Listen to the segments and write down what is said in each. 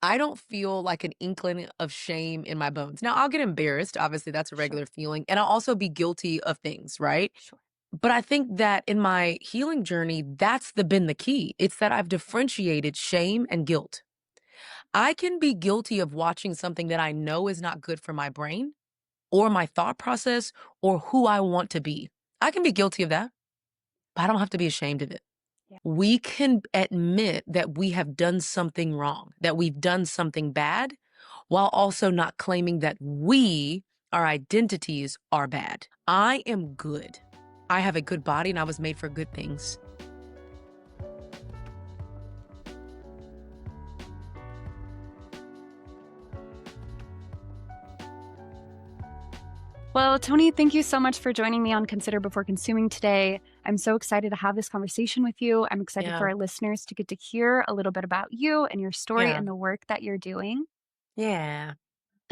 I don't feel like an inkling of shame in my bones. Now, I'll get embarrassed. Obviously, that's a Sure, regular feeling. And I'll also be guilty of things, right? sure. But I think that in my healing journey, that's been the key. It's that I've differentiated shame and guilt. I can be guilty of watching something that I know is not good for my brain or my thought process or who I want to be. I can be guilty of that, but I don't have to be ashamed of it. Yeah. We can admit that we have done something wrong, that we've done something bad, while also not claiming that our identities are bad. I am good. I have a good body and I was made for good things. Well, Tony, thank you so much for joining me on Consider Before Consuming today. I'm so excited to have this conversation with you. I'm excited Yeah. for our listeners to get to hear a little bit about you and your story Yeah. and the work that you're doing. Yeah.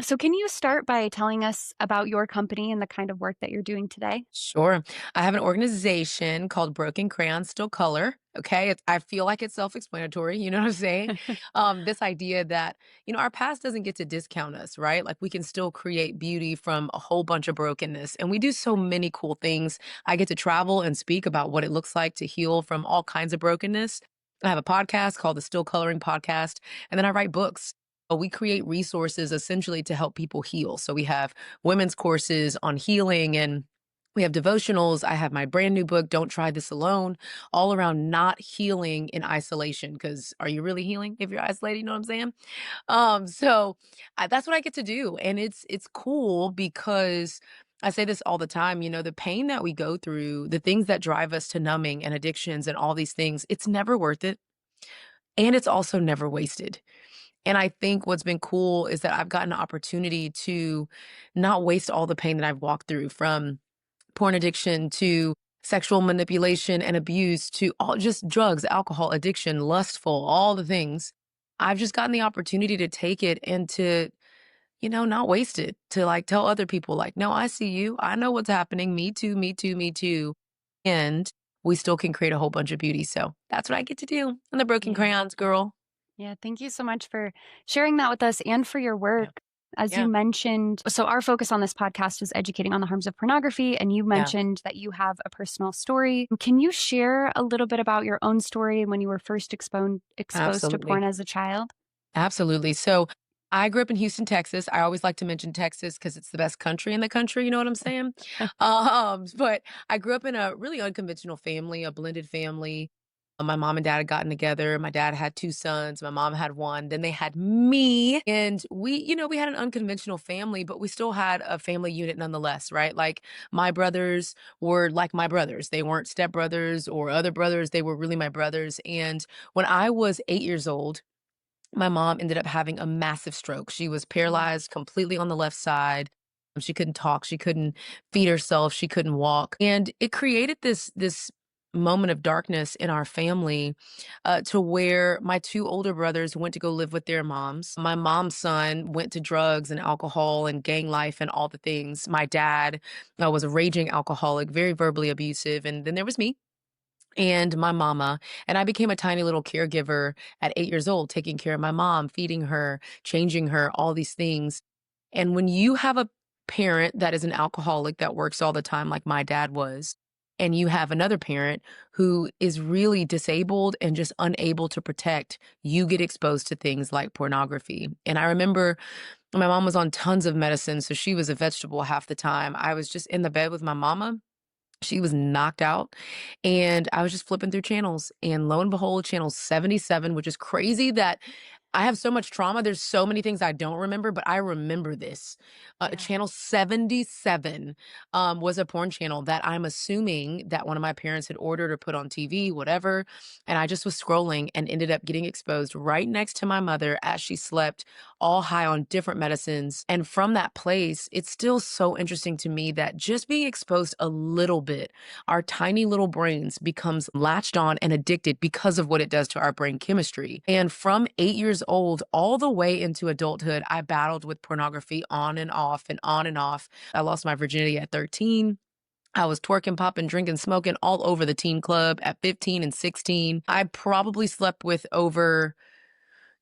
So, can you start by telling us about your company and the kind of work that you're doing today? Sure. I have an organization called Broken Crayons Still Color. Okay. I feel like it's self explanatory. You know what I'm saying? This idea that, our past doesn't get to discount us, right? Like we can still create beauty from a whole bunch of brokenness. And we do so many cool things. I get to travel and speak about what it looks like to heal from all kinds of brokenness. I have a podcast called the Still Coloring Podcast. And then I write books. We create resources essentially to help people heal. So we have women's courses on healing and we have devotionals. I have my brand new book, Don't Try This Alone, all around not healing in isolation. Because are you really healing if you're isolated? You know what I'm saying? That's what I get to do, and it's cool because I say this all the time. The pain that we go through, the things that drive us to numbing and addictions and all these things, it's never worth it, and it's also never wasted. And I think what's been cool is that I've gotten an opportunity to not waste all the pain that I've walked through from porn addiction to sexual manipulation and abuse to all just drugs, alcohol addiction, lustful, all the things. I've just gotten the opportunity to take it and to, not waste it, to like tell other people, like, no, I see you. I know what's happening. Me too, me too, me too. And we still can create a whole bunch of beauty. So that's what I get to do. I'm the broken Yeah. crayons girl. Yeah. Thank you so much for sharing that with us and for your work. Yeah. As you Yeah. mentioned, so our focus on this podcast is educating on the harms of pornography. And you Yeah. mentioned that you have a personal story. Can you share a little bit about your own story and when you were first exposed to Absolutely. porn as a child? Absolutely. So I grew up in Houston, Texas. I always like to mention Texas because it's the best country in the country. You know what I'm saying? But I grew up in a really unconventional family, a blended family. My mom and dad had gotten together. My dad had two sons. My mom had one. Then they had me. And we had an unconventional family, but we still had a family unit nonetheless, right? Like my brothers were like my brothers. They weren't stepbrothers or other brothers. They were really my brothers. And when I was 8 years old, my mom ended up having a massive stroke. She was Mm. paralyzed completely on the left side. She couldn't talk, she couldn't feed herself, she couldn't walk. And it created this moment of darkness in our family to where my two older brothers went to go live with their moms. My mom's son went to drugs and alcohol and gang life and all the things. My dad was a raging alcoholic, very verbally abusive. And then there was me and my mama. And I became a tiny little caregiver at 8 years old, taking care of my mom, feeding her, changing her, all these things. And when you have a parent that is an alcoholic that works all the time, like my dad was, and you have another parent who is really disabled and just unable to protect, you get exposed to things like pornography. And I remember my mom was on tons of medicine, so she was a vegetable half the time. I was just in the bed with my mama, she was knocked out, and I was just flipping through channels, and lo and behold, channel 77, which is crazy that I have so much trauma, there's so many things I don't remember, but I remember this. Yeah. Channel 77, was a porn channel that I'm assuming that one of my parents had ordered or put on TV, whatever, and I just was scrolling and ended up getting exposed right next to my mother as she slept, all high on different medicines, and from that place, it's still so interesting to me that just being exposed a little bit, our tiny little brains becomes latched on and addicted because of what it does to our brain chemistry. And from 8 years old all the way into adulthood, I battled with pornography on and off and on and off. I lost my virginity at 13. I was twerking, popping, drinking, smoking all over the teen club at 15 and 16. I probably slept with over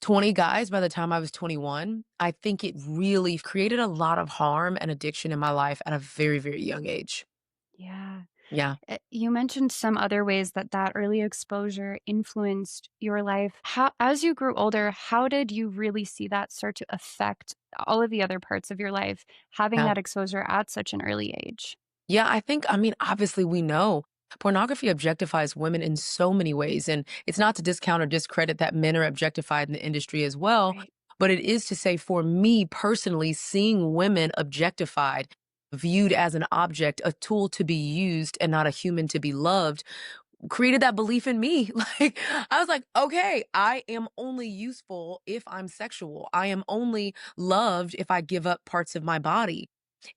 20 guys by the time I was 21. I think it really created a lot of harm and addiction in my life at a very, very young age. Yeah. Yeah, You mentioned some other ways that that early exposure influenced your life. How, as you grew older, how did you really see that start to affect all of the other parts of your life, having yeah. that exposure at such an early age? Yeah, I mean, obviously, we know pornography objectifies women in so many ways. And it's not to discount or discredit that men are objectified in the industry as well. Right. But it is to say, for me personally, seeing women objectified, viewed as an object, a tool to be used and not a human to be loved, created that belief in me. Like, I was like, okay, I am only useful if I'm sexual. I am only loved if I give up parts of my body.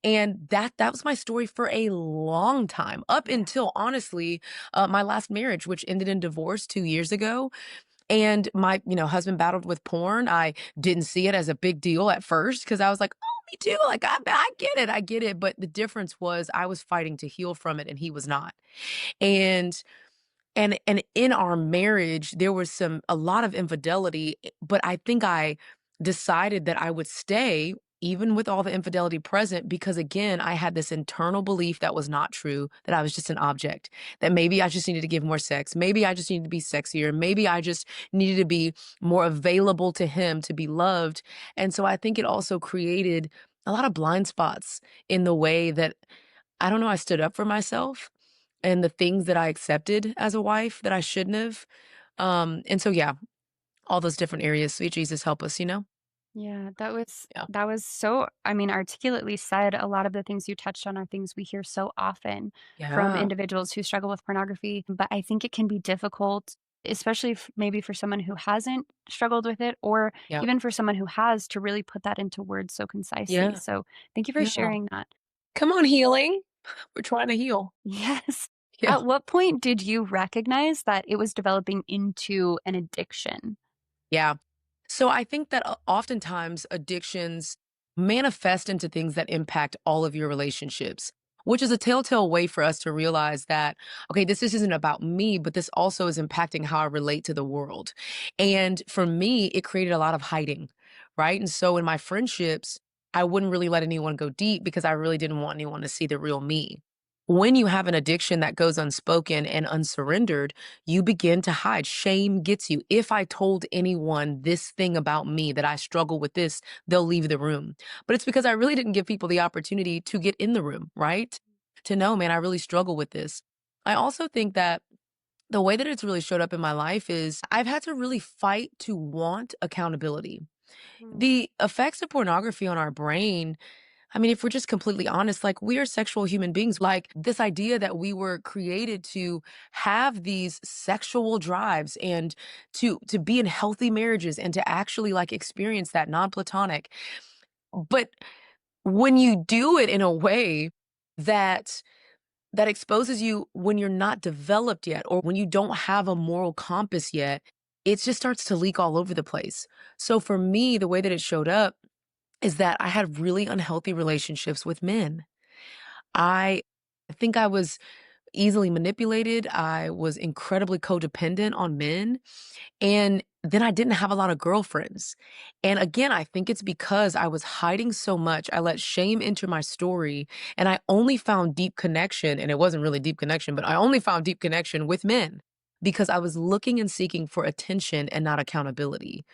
And that was my story for a long time, up Yeah. until honestly, my last marriage, which ended in divorce 2 years ago. And my, husband battled with porn. I didn't see it as a big deal at first because I was like, "Oh, me too. Like, I get it. I get it." But the difference was I was fighting to heal from it and he was not. And and in our marriage, there was a lot of infidelity, but I think I decided that I would stay even with all the infidelity present because, again, I had this internal belief that was not true, that I was just an object, that maybe I just needed to give more sex, maybe I just needed to be sexier, maybe I just needed to be more available to him to be loved, and so I think it also created a lot of blind spots in the way that, I don't know, I stood up for myself and the things that I accepted as a wife that I shouldn't have. And so, yeah, all those different areas. Sweet Jesus, help us, you know? Yeah, Yeah. that was so, I mean, articulately said. A lot of the things you touched on are things we hear so often from Yeah. individuals who struggle with pornography, but I think it can be difficult, especially maybe for someone who hasn't struggled with it, or Yeah. even for someone who has, to really put that into words so concisely. Yeah. So, thank you for Yeah. sharing that. Come on, healing. We're trying to heal. Yes. Yeah. At what point did you recognize that it was developing into an addiction? Yeah. So I think that oftentimes addictions manifest into things that impact all of your relationships, which is a telltale way for us to realize that, okay, this isn't about me, but this also is impacting how I relate to the world. And for me, it created a lot of hiding, right? And so in my friendships, I wouldn't really let anyone go deep because I really didn't want anyone to see the real me. When you have an addiction that goes unspoken and unsurrendered, you begin to hide. Shame gets you. If I told anyone this thing about me, that I struggle with this, they'll leave the room. But it's because I really didn't give people the opportunity to get in the room, right? To know, man, I really struggle with this. I also think that the way that it's really showed up in my life is I've had to really fight to want accountability. Mm. The effects of pornography on our brain, I mean, if we're just completely honest, like, we are sexual human beings. Like, this idea that we were created to have these sexual drives and to be in healthy marriages and to actually like experience that non-platonic. But when you do it in a way that exposes you when you're not developed yet or when you don't have a moral compass yet, it just starts to leak all over the place. So for me, the way that it showed up is that I had really unhealthy relationships with men. I think I was easily manipulated. I was incredibly codependent on men. And then I didn't have a lot of girlfriends. And again, I think it's because I was hiding so much. I let shame enter my story and I only found deep connection. And it wasn't really deep connection, but I only found deep connection with men because I was looking and seeking for attention and not accountability.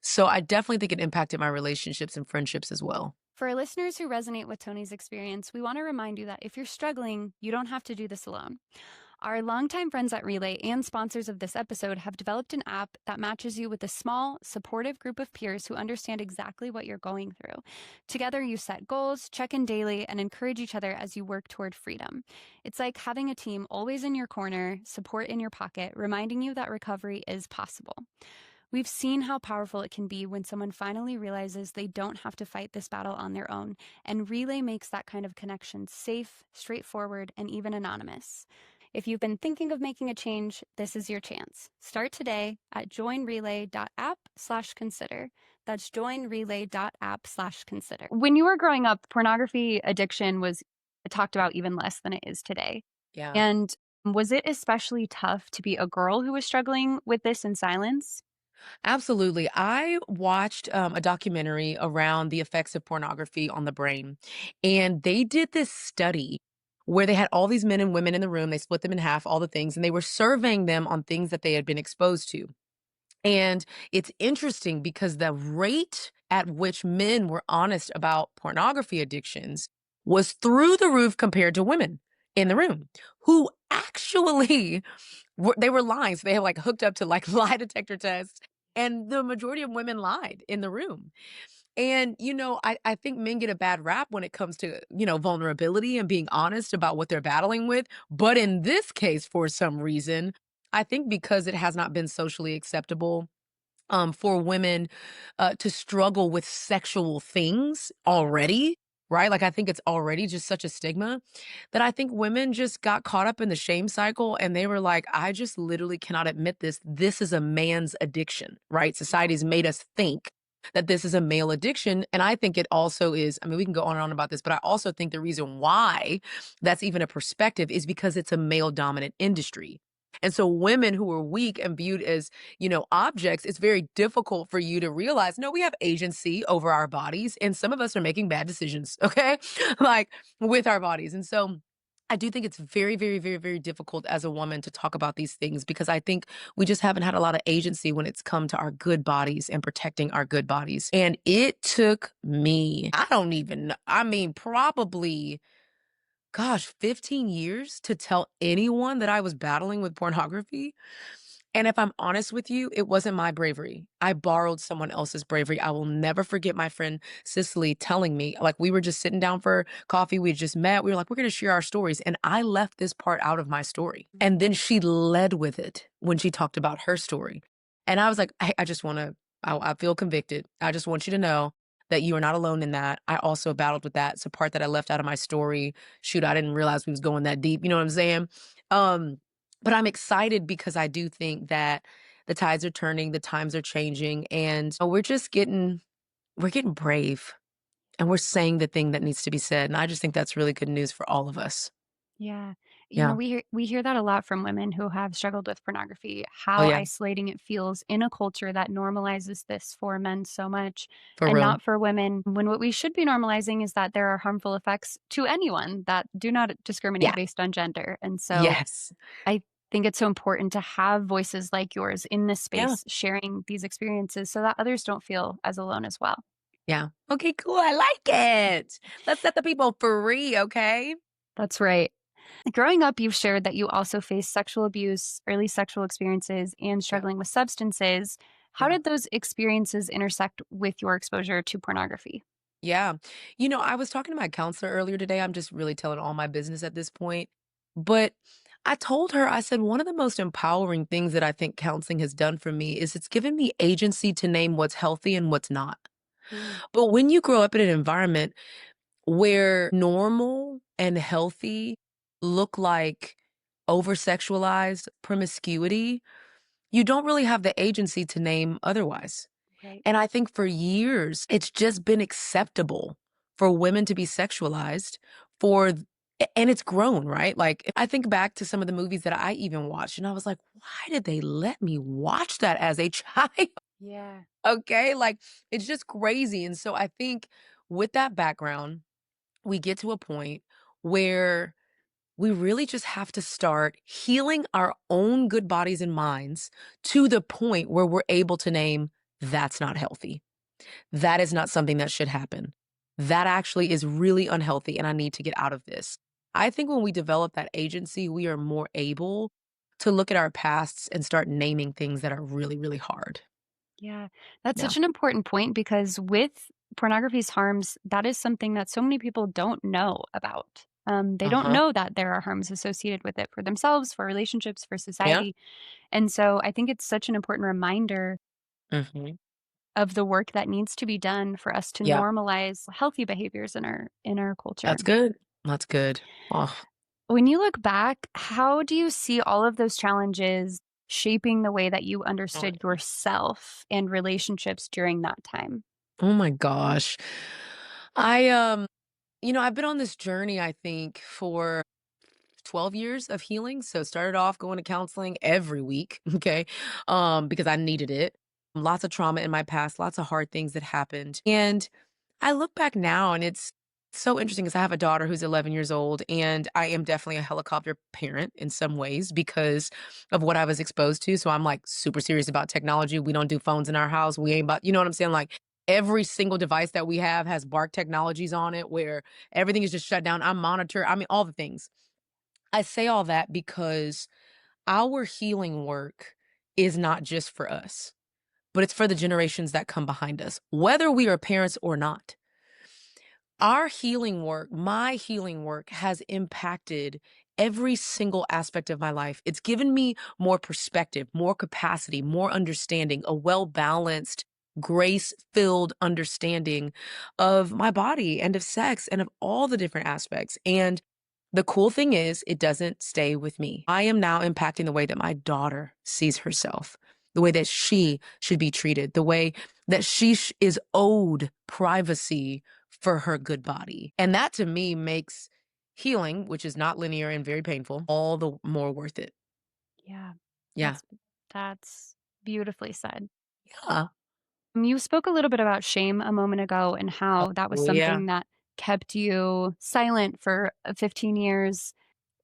So I definitely think it impacted my relationships and friendships as well. For our listeners who resonate with Toni's experience, we want to remind you that if you're struggling, you don't have to do this alone. Our longtime friends at Relay and sponsors of this episode have developed an app that matches you with a small, supportive group of peers who understand exactly what you're going through. Together, you set goals, check in daily, and encourage each other as you work toward freedom. It's like having a team always in your corner, support in your pocket, reminding you that recovery is possible. We've seen how powerful it can be when someone finally realizes they don't have to fight this battle on their own, and Relay makes that kind of connection safe, straightforward, and even anonymous. If you've been thinking of making a change, this is your chance. Start today at joinrelay.app/consider. That's joinrelay.app/consider. When you were growing up, pornography addiction was talked about even less than it is today. Yeah. And was it especially tough to be a girl who was struggling with this in silence? Absolutely. I watched a documentary around the effects of pornography on the brain, and they did this study where they had all these men and women in the room. They split them in half, all the things, and they were surveying them on things that they had been exposed to. And it's interesting because the rate at which men were honest about pornography addictions was through the roof compared to women in the room who actually they were lying. So they had like hooked up to like lie detector tests. And the majority of women lied in the room. And, I think men get a bad rap when it comes to, vulnerability and being honest about what they're battling with. But in this case, for some reason, I think because it has not been socially acceptable for women to struggle with sexual things already, right? Like, I think it's already just such a stigma that I think women just got caught up in the shame cycle and they were like, I just literally cannot admit this. This is a man's addiction, right? Society's made us think that this is a male addiction. And I think it also is, I mean, we can go on and on about this, but I also think the reason why that's even a perspective is because it's a male dominant industry. And so women who are weak and viewed as objects, it's very difficult for you to realize, no, we have agency over our bodies, and some of us are making bad decisions, okay? Like with our bodies. And so I do think it's very, very, very, very difficult as a woman to talk about these things because I think we just haven't had a lot of agency when it's come to our good bodies and protecting our good bodies. And it took me, I don't even know, I mean, probably gosh, 15 years to tell anyone that I was battling with pornography. And if I'm honest with you, it wasn't my bravery. I borrowed someone else's bravery. I will never forget my friend Cicely telling me, like, we were just sitting down for coffee. We had just met. We were like, we're going to share our stories. And I left this part out of my story. And then she led with it when she talked about her story. And I was like, hey, I just want to, I feel convicted. I just want you to know that you are not alone in that. I also battled with that. It's a part that I left out of my story. Shoot, I didn't realize we was going that deep. You know what I'm saying? Um, but I'm excited because I do think that the tides are turning, the times are changing, and we're getting brave and we're saying the thing that needs to be said. And I just think that's really good news for all of us. Yeah. Yeah. We hear that a lot from women who have struggled with pornography, Oh how yeah. isolating it feels in a culture that normalizes this for men so much For and real. not for women. When what we should be normalizing is that there are harmful effects to anyone that do not discriminate Yeah. based on gender. And so Yes. I think it's so important to have voices like yours in this Yeah. space sharing these experiences so that others don't feel as alone as well. Yeah. Okay, cool. I like it. Let's set the people free, okay? That's right. Growing up, you've shared that you also faced sexual abuse, early sexual experiences, and Yeah. struggling with substances. How Yeah. did those experiences intersect with your exposure to pornography? Yeah. I was talking to my counselor earlier today. I'm just really telling all my business at this point. But I told her, I said, one of the most empowering things that I think counseling has done for me is it's given me agency to name what's healthy and what's not. Mm, But when you grow up in an environment where normal and healthy look like over sexualized promiscuity, you don't really have the agency to name otherwise. right. And I think for years, it's just been acceptable for women to be sexualized for and it's grown, right? Like I think back to some of the movies that I even watched and I was like, why did they let me watch that as a child? Yeah. Okay? Like it's just crazy. And so I think with that background, we get to a point where we really just have to start healing our own good bodies and minds to the point where we're able to name that's not healthy. That is not something that should happen. That actually is really unhealthy, and I need to get out of this. I think when we develop that agency, we are more able to look at our pasts and start naming things that are really, really hard. Yeah. That's Yeah. such an important point because with pornography's harms, that is something that so many people don't know about. They don't Uh-huh. know that there are harms associated with it for themselves, for relationships, for Yeah. society. And so I think it's such an important reminder Mhm. of the work that needs to be done for us to Yeah. normalize healthy behaviors in our That's culture. good. That's good. Oh. When you look back, how do you see all of those challenges shaping the way that you Oh, understood yeah. yourself and relationships during that time? Oh my gosh. I've been on this journey, I think, for 12 years of healing. So started off going to counseling every week, okay? Because I needed it. lots of trauma in my past, lots of hard things that happened. And I look back now and it's so interesting because I have a daughter who's 11 years old, and I am definitely a helicopter parent in some ways because of what I was exposed to. So I'm like super serious about technology. We don't do phones in our house. We ain't about, you know what I'm saying? Like every single device that we have has bark technologies on it where everything is just shut down. I'm monitor. I mean, all the things. I say all that because our healing work is not just for us, but it's for the generations that come behind us, whether we are parents or not. Our healing work, my healing work has impacted every single aspect of my life. It's given me more perspective, more capacity, more understanding, a well balanced, grace filled understanding of my body and of sex and of all the different aspects. And the cool thing is, it doesn't stay with me. I am now impacting the way that my daughter sees herself, the way that she should be treated, the way that she is owed privacy for her good body. And that to me makes healing, which is not linear and very painful, all the more worth it. Yeah, Yeah. that's beautifully said. Yeah. You spoke a little bit about shame a moment ago and how that was Oh, yeah. something that kept you silent for 15 years.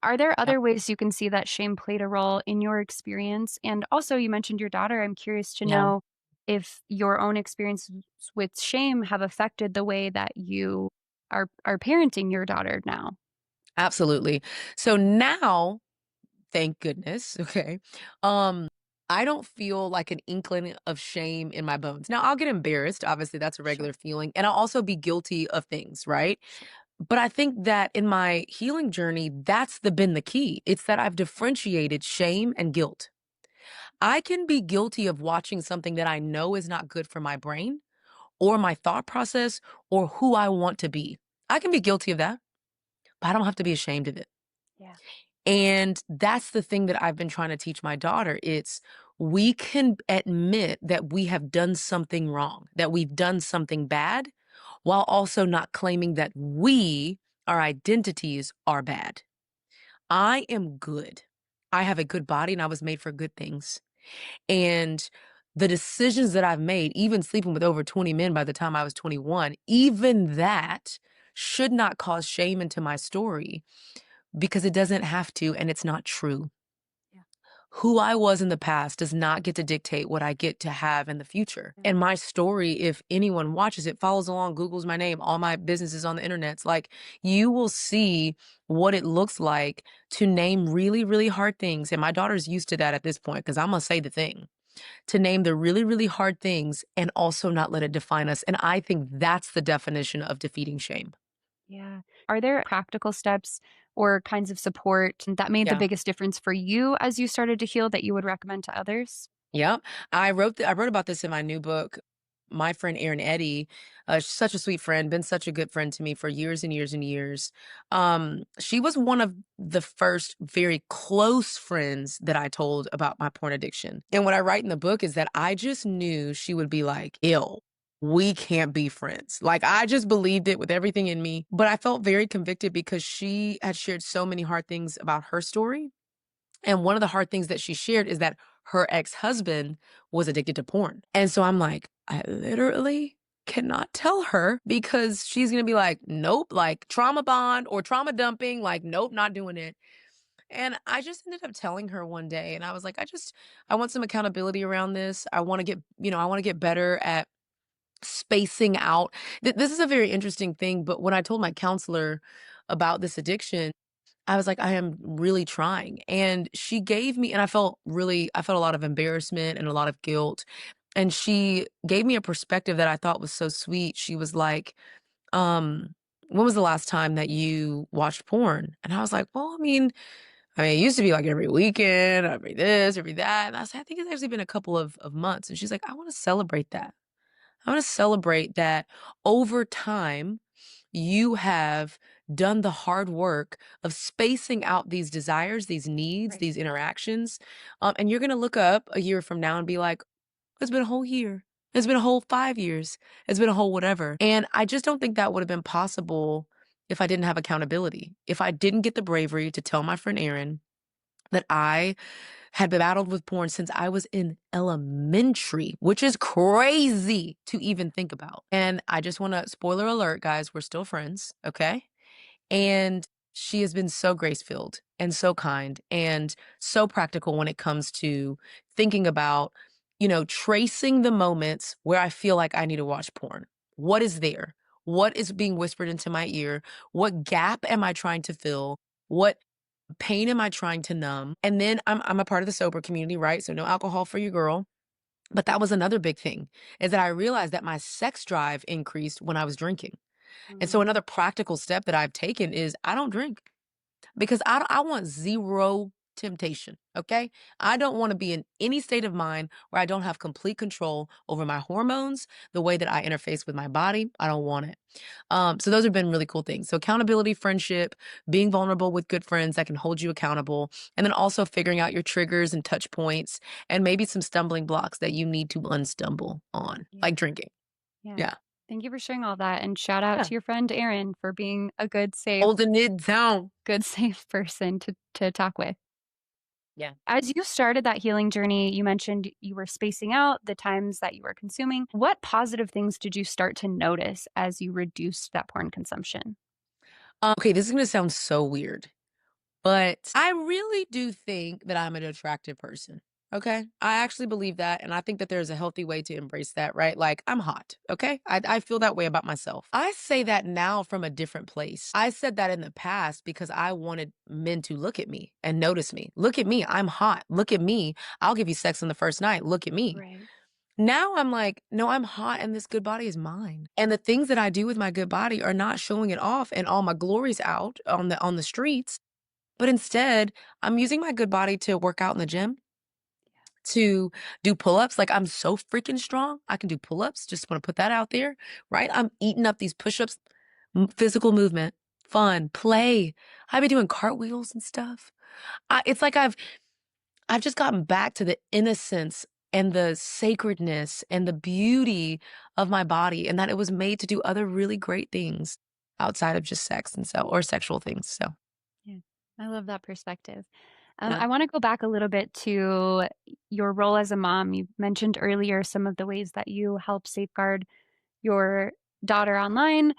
Are there Yeah. other ways you can see that shame played a role in your experience? And also, you mentioned your daughter. I'm curious to Yeah. know if your own experiences with shame have affected the way that you are parenting your daughter now. Absolutely. So now, thank goodness, okay, um, I don't feel like an inkling of shame in my bones. Now, I'll get embarrassed, obviously, that's a Sure, regular feeling, and I'll also be guilty of things, right? sure. But I think that in my healing journey, that's been the key. It's that I've differentiated shame and guilt. I can be guilty of watching something that I know is not good for my brain or my thought process or who I want to be. I can be guilty of that, but I don't have to be ashamed of it. Yeah. And that's the thing that I've been trying to teach my daughter. It's we can admit that we have done something wrong, that we've done something bad, while also not claiming that our identities are bad. I am good. I have a good body and I was made for good things. And the decisions that I've made, even sleeping with over 20 men by the time I was 21, even that should not cause shame into my story because it doesn't have to and it's not true. Yeah. Who I was in the past does not get to dictate what I get to have in the future. Mm. And my story, if anyone watches it, follows along, Googles my name, all my businesses on the internet's like, you will see what it looks like to name really, really hard things. And my daughter's used to that at this point because I'm going to say the thing to name the really, really hard things and also not let it define us. And I think that's the definition of defeating shame. Yeah. Are there practical steps or kinds of support that made the Yeah. biggest difference for you as you started to heal that you would recommend to others? Yep. I wrote about this in my new book. My friend Erin Eddy, such a sweet friend, been such a good friend to me for years and years and years. She was one of the first very close friends that I told about my porn addiction. And what I write in the book is that I just knew she would be like, ill. We can't be friends. Like I just believed it with everything in me. But I felt very convicted because she had shared so many hard things about her story and one of the hard things that she shared is that her ex-husband was addicted to porn. And so I'm like, I literally cannot tell her because she's going to be like, nope, like trauma bond or trauma dumping, like, nope, not doing it. And I just ended up telling her one day, and I was like, I want some accountability around this. I want to get, I want to get better at spacing out. This is a very interesting thing. But when I told my counselor about this addiction, I was like, "I am really trying." And she gave me and I felt a lot of embarrassment and a lot of guilt. And she gave me a perspective that I thought was so sweet. She was like, "When was the last time that you watched porn?" And I was like, "Well, it used to be like every weekend, every this, every that." And I said, "I think it's actually been a couple of months." And she's like, "I want to celebrate that. I want to celebrate that over time you have done the hard work of spacing out these desires, these needs, Right. these interactions. And you're going to look up a year from now and be like, it's been a whole year. It's been a whole 5 years. It's been a whole whatever. And I just don't think that would have been possible if I didn't have accountability. If I didn't get the bravery to tell my friend Erin that I had battled with porn since I was in elementary, which is crazy to even think about. And I just want to spoiler alert, guys, we're still friends, okay? And she has been so grace-filled and so kind and so practical when it comes to thinking about, tracing the moments where I feel like I need to watch porn. What is there? What is being whispered into my ear? What gap am I trying to fill? What pain am I trying to numb? And then I'm a part of the sober community, right? So no alcohol for your girl. But that was another big thing, is that I realized that my sex drive increased when I was drinking. And so Mm, another practical step that I've taken is I don't drink because I want zero temptation, okay? I don't wanna be in any state of mind where I don't have complete control over my hormones, the way that I interface with my body. I don't want it. So those have been really cool things. So accountability, friendship, being vulnerable with good friends that can hold you accountable, and then also figuring out your triggers and touch points, and maybe some stumbling blocks that you need to unstumble on, yeah. like drinking. Yeah. Yeah. Thank you for sharing all that, and shout out Yeah. to your friend Erin for being a Holding it down. safe person to talk with. Yeah. As you started that healing journey, you mentioned you were spacing out the times that you were consuming. What positive things did you start to notice as you reduced that porn consumption? Okay, this is gonna sound so weird. But I really do think that I'm an attractive person. Okay. I actually believe that. And I think that there's a healthy way to embrace that, right? Like, I'm hot. Okay. I feel that way about myself. I say that now from a different place. I said that in the past because I wanted men to look at me and notice me. Look at me. I'm hot. Look at me. I'll give you sex on the first night. Look at me. Right. Now I'm like, no, I'm hot and this good body is mine. And the things that I do with my good body are not showing it off and all my glory's out on the streets, but instead, I'm using my good body to work out in the gym, to do pull-ups. Like, I'm so freaking strong. I can do pull-ups. Just want to put that out there, right? I'm eating up these push-ups, physical movement, fun, play. I've been doing cartwheels and stuff. It's like I've just gotten back to the innocence and the sacredness and the beauty of my body, and that it was made to do other really great things outside of just sex and so or sexual things. So, Yeah. I love that perspective. yeah. I want to go back a little bit to your role as a mom. You mentioned earlier some of the ways that you help safeguard your daughter online.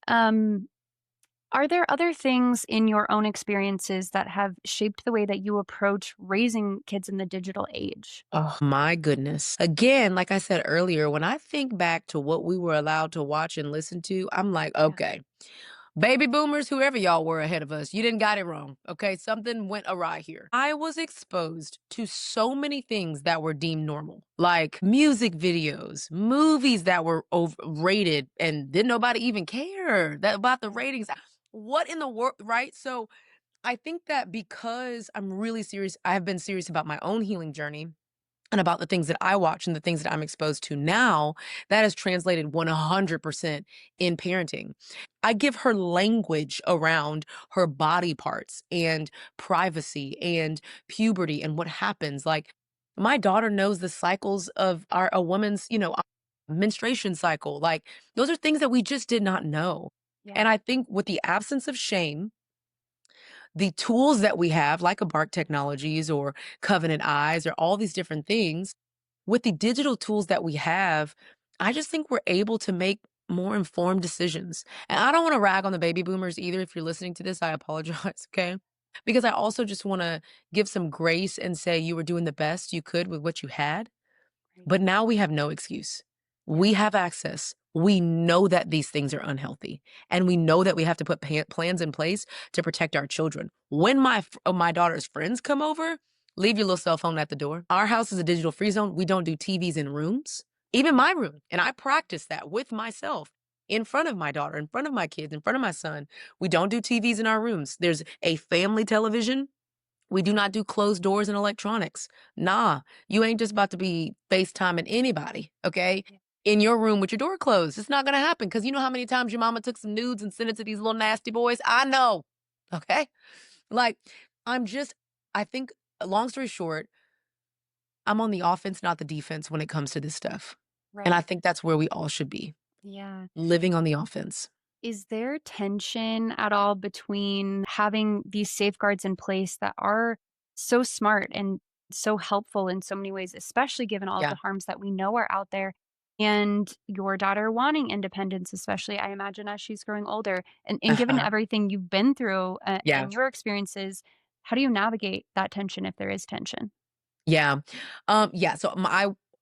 Um, Are there other things in your own experiences that have shaped the way that you approach raising kids in the digital age? Oh my goodness. Again, like I said earlier, when I think back to what we were allowed to watch and listen to, I'm like, Yeah, okay, baby boomers, whoever y'all were ahead of us, you didn't got it wrong. Okay. Something went awry here. I was exposed to so many things that were deemed normal, like music videos, movies that were overrated and didn't nobody even care that about the yeah, ratings. What in the world, right? So I think that because I'm really serious, I have been serious about my own healing journey and about the things that I watch and the things that I'm exposed to now, that has translated 100% in parenting. I give her language around her body parts and privacy and puberty and what happens. Like, my daughter knows the cycles of a woman's, menstruation cycle. Like, those are things that we just did not know. yeah, And I think with the absence of shame, the tools that we have, like a Bark Technologies or Covenant Eyes or all these different things, with the digital tools that we have, I just think we're able to make more informed decisions. And I don't want to rag on the baby boomers either. If you're listening to this, I apologize, okay? Because I also just want to give some grace and say you were doing the best you could with what you had. right. But now we have no excuse. Yeah, We have access. We know that these things are unhealthy, and we know that we have to put plans in place to protect our children. When my daughter's friends come over, leave your little cell phone at the door. Our house is a digital free zone. We don't do TVs in rooms, even yeah, my room. And I practice that with myself in front of my daughter, in front of my kids, in front of my son. We don't do TVs in our rooms. There's a family television. We do not do closed doors and electronics. Nah, you ain't just about to be FaceTiming anybody, okay? yeah, In your room with your door closed. It's not gonna happen because you know how many times your mama took some nudes and sent it to these little nasty boys? I know, okay? Like, I'm just, I think, long story short, I'm on the offense, not the defense when it comes to this stuff. And I right. think that's where we all should be, Yeah. living on the offense. Is there tension at all between having these safeguards in place that are so smart and so helpful in so many ways, especially given all of the Yeah. harms that we know are out there. And your daughter wanting independence, especially, I imagine, as she's growing older. And given Uh-huh. everything you've been through Yeah. and your experiences, how do you navigate that tension if there is tension? Yeah. Yeah, so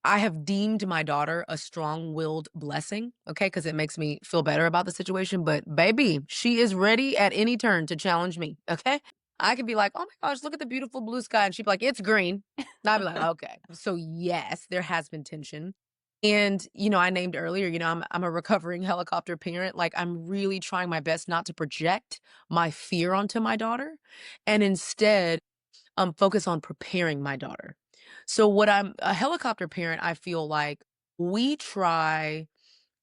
I have deemed my daughter a strong-willed blessing, okay, because it makes me feel better about the situation, but baby, she is ready at any turn to challenge me, okay? I could be like, "Oh my gosh, look at the beautiful blue sky," and she'd be like, "It's green." And I'd be like, "Okay." So, yes, there has been tension. And, I named earlier, I'm a recovering helicopter parent, like, I'm really trying my best not to project my fear onto my daughter, and instead focus on preparing my daughter. So what I'm a helicopter parent, I feel like we try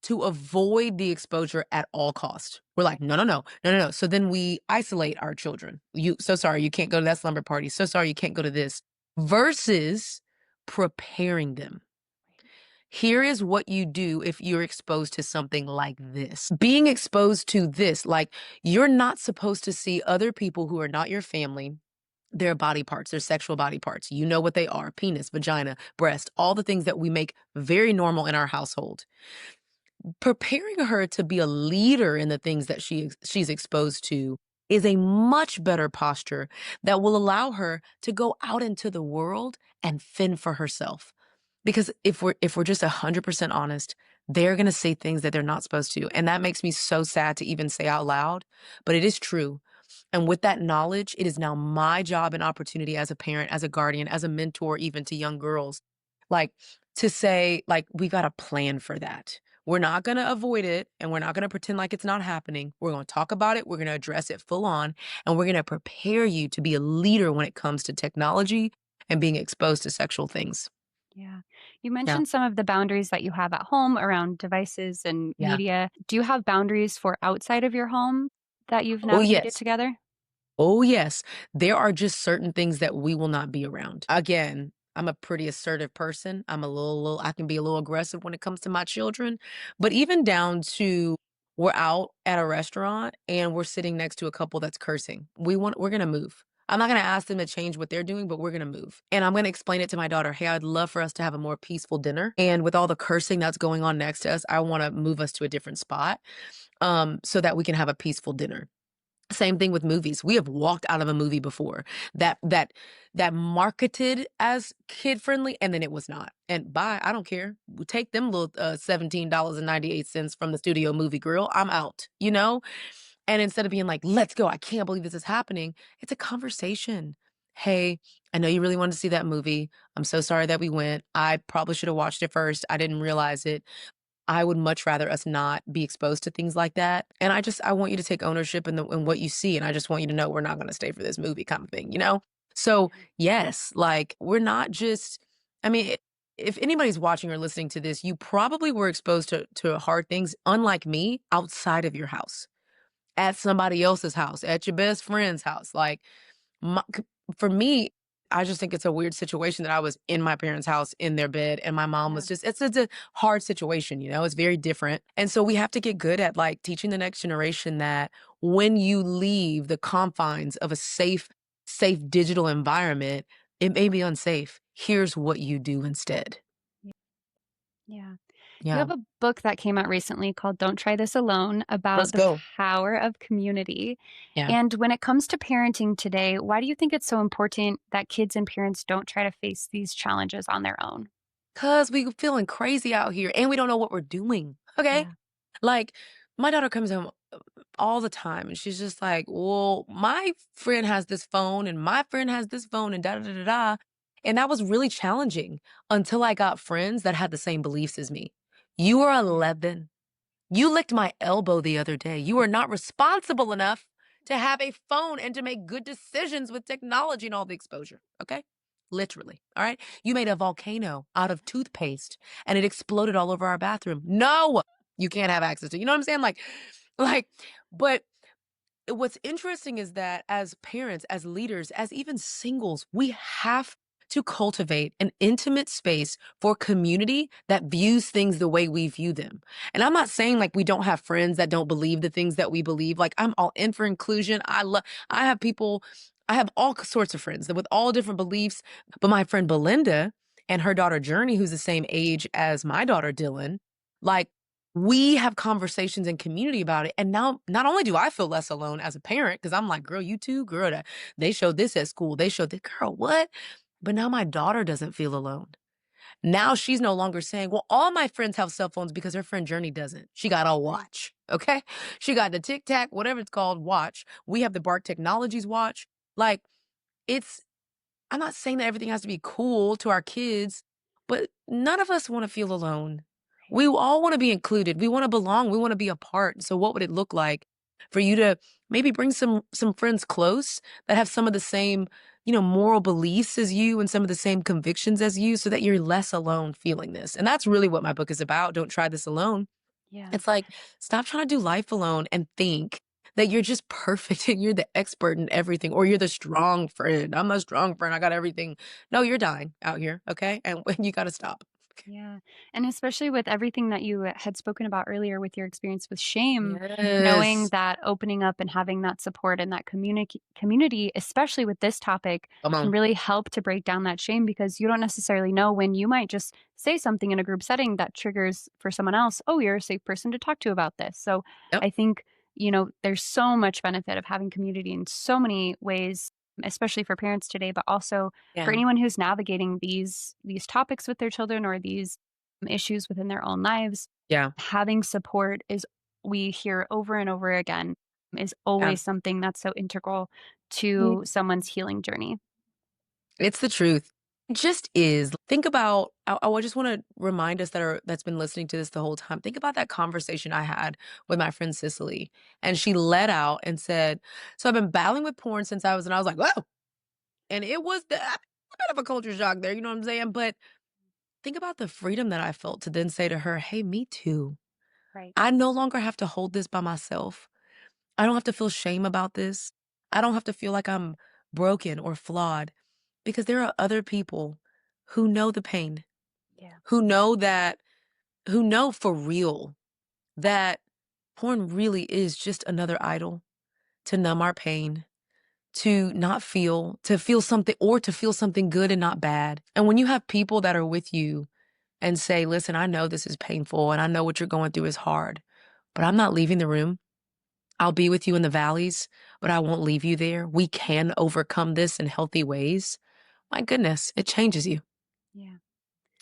to avoid the exposure at all cost. We're like, no, no, no, no, no, no. So then we isolate our children. You so sorry you can't go to that slumber party. So sorry you can't go to this. Versus preparing them. Here is what you do if you're exposed to something like this. Being exposed to this, like you're not supposed to see other people who are not your family, their body parts, their sexual body parts. You know what they are: penis, vagina, breast, all the things that we make very normal in our household. Preparing her to be a leader in the things that she's exposed to is a much better posture that will allow her to go out into the world and fend for herself. Because if we're just 100% honest, they're going to say things that they're not supposed to, and that makes me so sad to even say out loud, but it is true. And with that knowledge, it is now my job and opportunity as a parent, as a guardian, as a mentor, even to young girls, like to say, like, we got a plan for that. We're not going to avoid it and we're not going to pretend like it's not happening. We're going to talk about it. We're going to address it full on. And we're going to prepare you to be a leader when it comes to technology and being exposed to sexual things. Yeah. You Yeah. mentioned some of the boundaries that you have at home around devices and Yeah. media. Do you have boundaries for outside of your home that you've Oh, navigated yes. together? Oh, yes. There are just certain things that we will not be around. Again, I'm a pretty assertive person. I'm a little I can be a little aggressive when it comes to my children, but even down to we're out at a restaurant and we're sitting next to a couple that's cursing. We're going to move. I'm not going to ask them to change what they're doing, but we're going to move. And I'm going to explain it to my daughter. Hey, I'd love for us to have a more peaceful dinner. And with all the cursing that's going on next to us, I want to move us to a different spot so that we can have a peaceful dinner. Same thing with movies. We have walked out of a movie before that marketed as kid friendly, and then it was not. And bye, I don't care. We take them little $17.98 from the studio movie grill. I'm out, you know? And instead of being like, let's go, I can't believe this is happening, it's a conversation. Hey, I know you really wanted to see that movie. I'm so sorry that we went. I probably should have watched it first. I didn't realize it. I would much rather us not be exposed to things like that. And I want you to take ownership in what you see. And I just want you to know we're not going to stay for this movie kind of thing, you know? So, Yeah. yes, like we're not just, I mean, if anybody's watching or listening to this, you probably were exposed to hard things, unlike me, outside of your house, at somebody else's house, at your best friend's house. Like, my c for me, I just think it's a weird situation that I was in my parents' house in their bed, and my mom Yeah. was just it's a hard situation, it's very different, and so we have to get good at, like, teaching the next generation that when you leave the confines of a safe digital environment, it may be unsafe. Here's what you do instead. Yeah. Yeah. You Yeah. have a book that came out recently called Don't Try This Alone about Let's the go. power of community. Yeah. And when it comes to parenting today, why do you think it's so important that kids and parents don't try to face these challenges on their own? 'Cause we feeling crazy out here, and we don't know what we're doing, okay? Yeah. Like, my daughter comes home all the time, and she's just like, "Well, my friend has this phone, and my friend has this phone, and da da da da da." And that was really challenging until I got friends that had the same beliefs as me. "You are Yeah. 11. You licked my elbow the other day. You are not responsible enough to have a phone and to make good decisions with technology and all the exposure." Okay? Literally. All right? You made a volcano out of toothpaste and it exploded all over our bathroom. No, you can't have access to. You know what I'm saying? Like, but what's interesting is that as parents, as leaders, as even singles, we have to cultivate an intimate space for community that views things the way we view them. And I'm not saying like we don't have friends that don't believe the things that we believe. Like I'm all in for inclusion. I have people I have all sorts of friends that with all different beliefs, but my friend Belinda and her daughter Journey, who's the same age as my daughter Dylan, like we have conversations in community about it. And now not only do I feel less alone as a parent, because I'm like, girl, you too, girl, that they showed this at school. They showed that girl, what? But now my daughter doesn't feel alone. Now she's no longer saying, well, all my friends have cell phones because her friend Journey doesn't. She got a Right. watch. Okay. She got the Tic Tac, whatever it's called, watch. We have the Bark Technologies watch. Like, it's I'm not saying that everything has to be cool to our kids, but none of us wanna feel alone. Right. We all wanna be included. We wanna belong. We wanna be a part. So what would it look like for you to maybe bring some friends close that have some of the same, moral beliefs as you and some of the same convictions as you so that you're less alone feeling this. And that's really what my book is about. Don't try this alone. Yeah. It's like, stop trying to do life alone and think that you're just perfect and you're the expert in everything or you're the strong friend. I'm a strong friend. I got everything. No, you're dying out here. Okay. And you got to stop. Yeah. And especially with everything that you had spoken about earlier with your experience with shame, knowing Yes. that opening up and having that support and that community, especially with this topic, Come can on. really help to break down that shame because you don't necessarily know when you might just say something in a group setting that triggers for someone else, oh, you're a safe person to talk to about this. So Yep. I think, there's so much benefit of having community in so many ways, especially for parents today, but also for Yeah. anyone who's navigating these topics with their children or these issues within their own lives, Yeah. having support is we hear over and over again is Yeah. always something that's so integral to someone's healing journey. It's the truth. It just is. Think about I just wanna remind us that's been listening to this the whole time. Think about that conversation I had with my friend Cicely, and she let out and said, "So I've been battling with porn since I was," and I was like, "Whoa." And it was a bit of a culture shock there, you know what I'm saying? But think about the freedom that I felt to then say to her, "Hey, me too. Right. I no longer have to hold this by myself. I don't have to feel shame about this. I don't have to feel like I'm broken or flawed because there are other people who know the pain, Yeah. who know that, who know for real that porn really is just another idol to numb our pain, to not feel, to feel something or to feel something good and not bad. And when you have people that are with you and say, listen, I know this is painful and I know what you're going through is hard, but I'm not leaving the room. I'll be with you in the valleys, but I won't leave you there. We can overcome this in healthy ways. My goodness, it changes you. Yeah.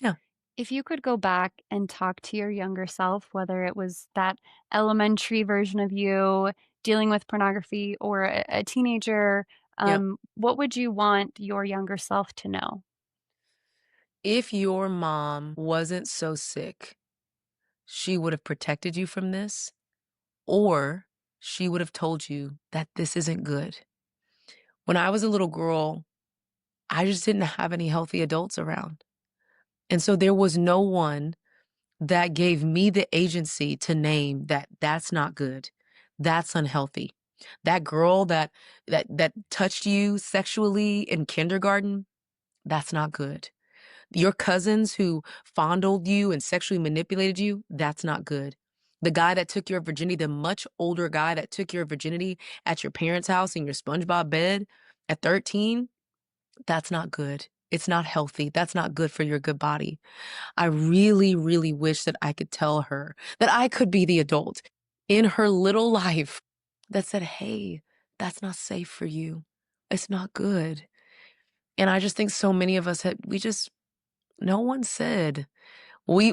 Yeah. If you could go back and talk to your younger self, whether it was that elementary version of you dealing with pornography or a teenager, Yep. what would you want your younger self to know? If your mom wasn't so sick, she would have protected you from this, or she would have told you that this isn't good. When I was a little girl, I just didn't have any healthy adults around. And so there was no one that gave me the agency to name that that's not good. That's unhealthy. That girl that touched you sexually in kindergarten, that's not good. Your cousins who fondled you and sexually manipulated you, that's not good. The guy that took your virginity, the much older guy that took your virginity at your parents' house in your SpongeBob bed at 13, that's not good. It's not healthy. That's not good for your good body. I really, really wish that I could tell her that I could be the adult in her little life that said, hey, that's not safe for you. It's not good. And I just think so many of us no one said,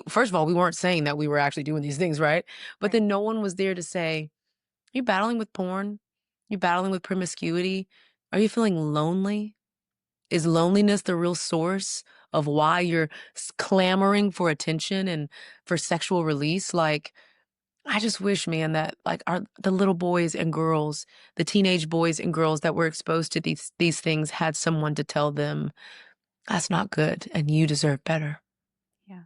first of all, we weren't saying that we were actually doing these things, right? But Right. then no one was there to say, you battling with porn? You battling with promiscuity? Are you feeling lonely? Is loneliness the real source of why you're clamoring for attention and for sexual release? Like, I just wish, man, that like the little boys and girls, the teenage boys and girls that were exposed to these things had someone to tell them that's not good and you deserve better. Yeah.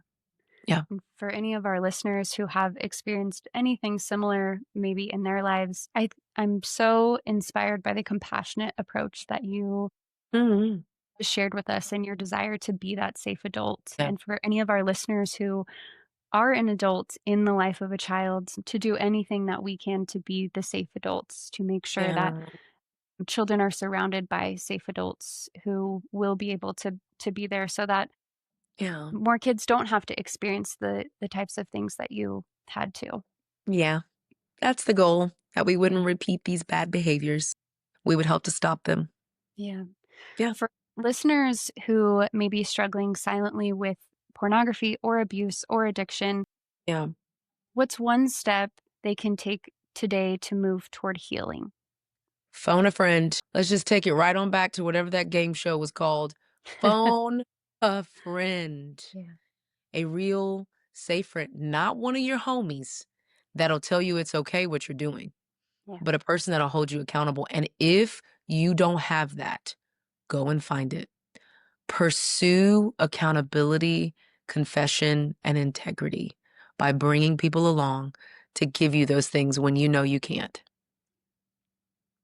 Yeah. And for any of our listeners who have experienced anything similar, maybe in their lives, I'm so inspired by the compassionate approach that you Mhm. shared with us and your desire to be that safe adult. Yeah. And for any of our listeners who are an adult in the life of a child, to do anything that we can to be the safe adults, to make sure that Yeah. children are surrounded by safe adults who will be able to be there so that Yeah. more kids don't have to experience the types of things that you had to. Yeah. That's the goal, that we Yeah. wouldn't repeat these bad behaviors. We would help to stop them. Yeah. Yeah. For listeners who may be struggling silently with pornography or abuse or addiction, Yeah. what's one step they can take today to move toward healing? Phone a friend. Let's just take it right on back to whatever that game show was called. Phone a friend. Yeah. A real safe friend, not one of your homies that'll tell you it's okay what you're doing, Yeah. but a person that'll hold you accountable. And if you don't have that, go and find it. Pursue accountability, confession, and integrity by bringing people along to give you those things when you know you can't.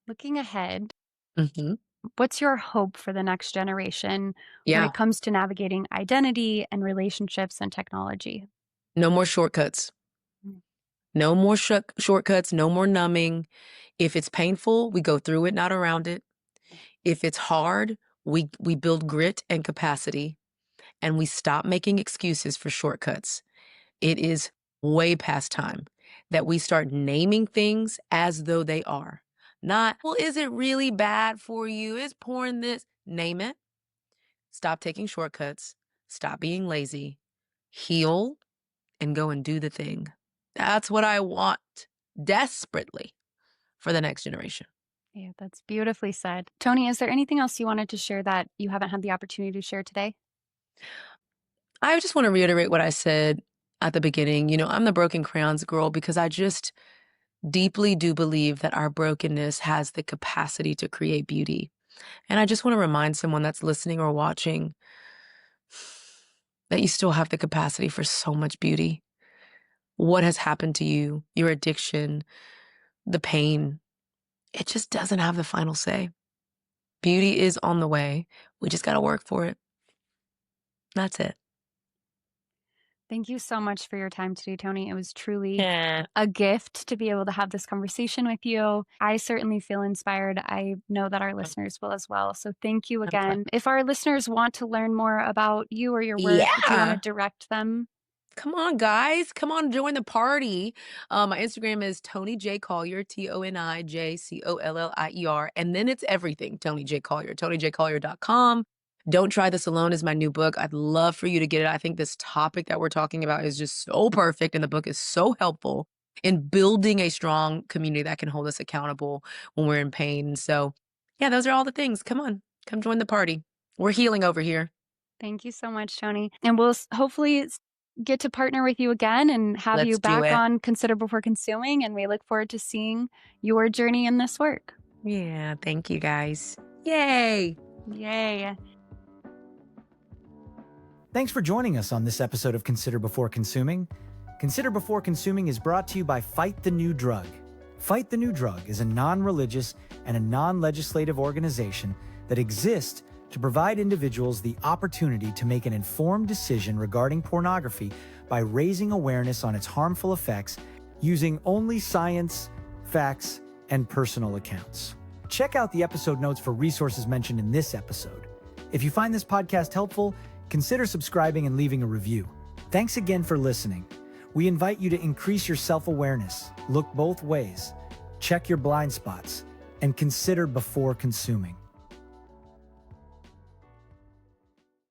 Looking ahead, Mhm. what's your hope for the next generation when Yeah. it comes to navigating identity and relationships and technology? No more shortcuts. Mm. No more shortcuts, no more numbing. If it's painful, we go through it, not around it. If it's hard, we build grit and capacity, and we stop making excuses for shortcuts. It is way past time that we start naming things as though they are. Not, well, is it really bad for you? Is porn this? Name it. Stop taking shortcuts. Stop being lazy. Heal and go and do the thing. That's what I want desperately for the next generation. Yeah, that's beautifully said. Toni, is there anything else you wanted to share that you haven't had the opportunity to share today? I just want to reiterate what I said at the beginning. I'm the broken crayons girl because I just deeply do believe that our brokenness has the capacity to create beauty. And I just want to remind someone that's listening or watching that you still have the capacity for so much beauty. What has happened to you, your addiction, the pain, it just doesn't have the final say. Beauty is on the way. We just got to work for it. That's it. Thank you so much for your time today, Toni. It was truly Yeah. a gift to be able to have this conversation with you. I certainly feel inspired. I know that our listeners will as well. So thank you I'm glad. again. If our listeners want to learn more about you or your work, do you want to Yeah. direct them? Come on, guys. Come on, join the party. My Instagram is Toni J. Collier, ToniJCollier. And then it's everything, Toni J. Collier, ToniJCollier.com. Don't Try This Alone is my new book. I'd love for you to get it. I think this topic that we're talking about is just so perfect, and the book is so helpful in building a strong community that can hold us accountable when we're in pain. So, yeah, those are all the things. Come on, come join the party. We're healing over here. Thank you so much, Toni. And we'll hopefully get to partner with you again and have you Let's do back it. on Consider Before Consuming. And we look forward to seeing your journey in this work. Yeah, thank you guys. Yay. Yay. Thanks for joining us on this episode of Consider Before Consuming. Consider Before Consuming is brought to you by Fight the New Drug. Fight the New Drug is a non-religious and a non-legislative organization that exists to provide individuals the opportunity to make an informed decision regarding pornography by raising awareness on its harmful effects using only science, facts, and personal accounts. Check out the episode notes for resources mentioned in this episode. If you find this podcast helpful, consider subscribing and leaving a review. Thanks again for listening. We invite you to increase your self-awareness, look both ways, check your blind spots, and consider before consuming.